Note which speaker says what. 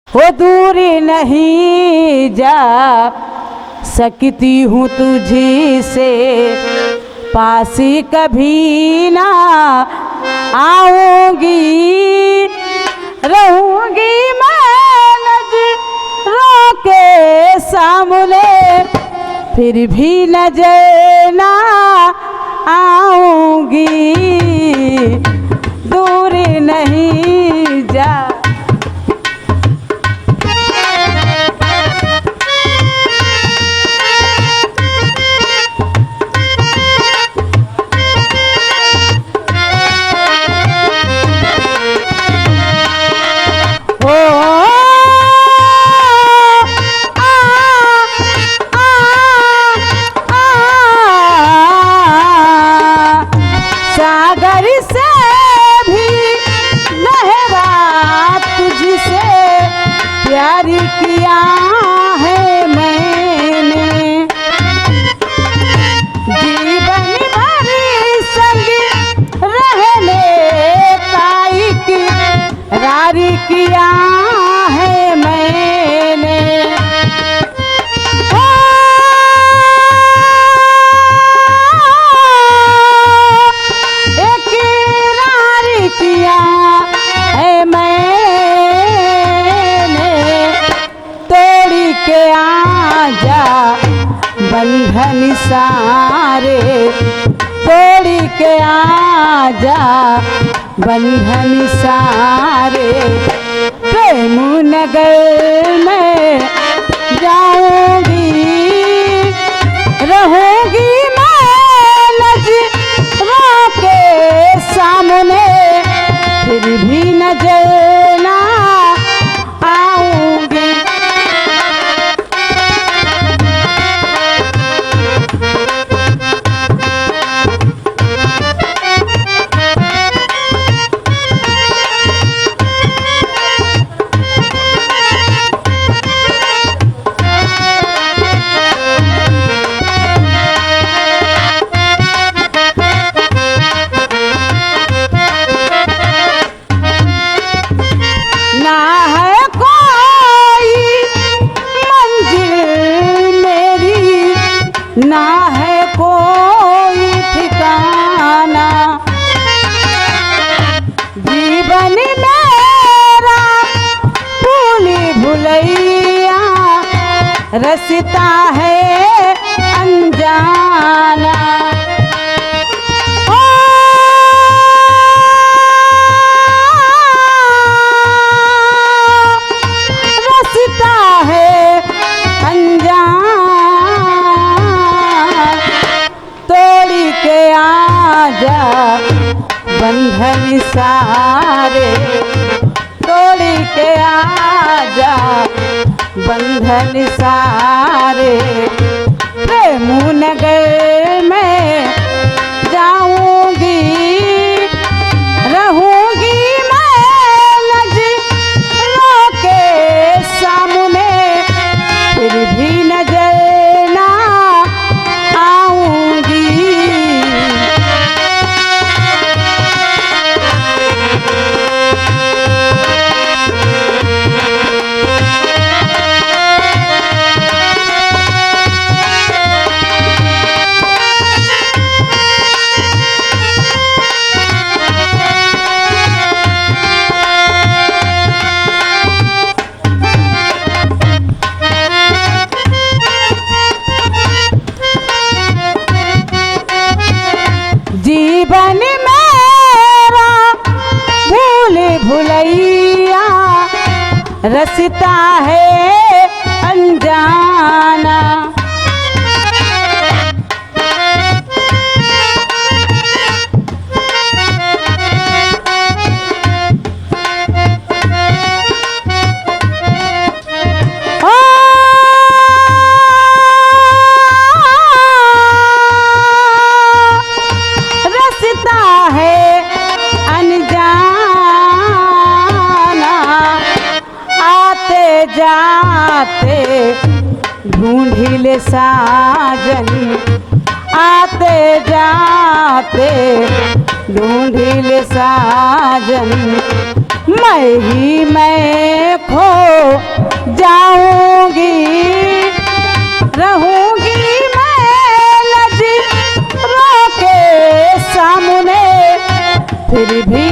Speaker 1: वो दूरी नहीं जा सकती हूँ तुझी से, पासी कभी ना आऊंगी, रहूंगी मैं नजरों के सामने, फिर भी नजर ना आऊंगी, दूरी नहीं जा। प्यार किया है मैंने, जीवन भर संग रहने का इकरार किया है मैंने। इकरार किया है मैंने, के आजा बंधन सारे, तोड़ी के आजा बंधन सारे, प्रेम नगर में जाऊंगी, रहूंगी मैं नजरों के सामने, फिर भी नजर ना आऊंगी। ना है कोई ठिकाना, जीवन मेरा भूली भुलैया, रसता है अनजाना। रसता है अनजाना, के आजा बंधन सारे, तोड़ी के आजा बंधन सारे, प्रेम नगर में जाऊंगी, रहूंगी मैं नजरों के सामने, फिर भी नजर ना आऊंगी। जीवन मेरा भूल भुलैया, रसता है अनजाना। जाते ढूंढिले साजन, आते जाते ढूंढिले साजन, मैं खो जाऊंगी, रहूंगी मैं नजरों के सामने, फिर भी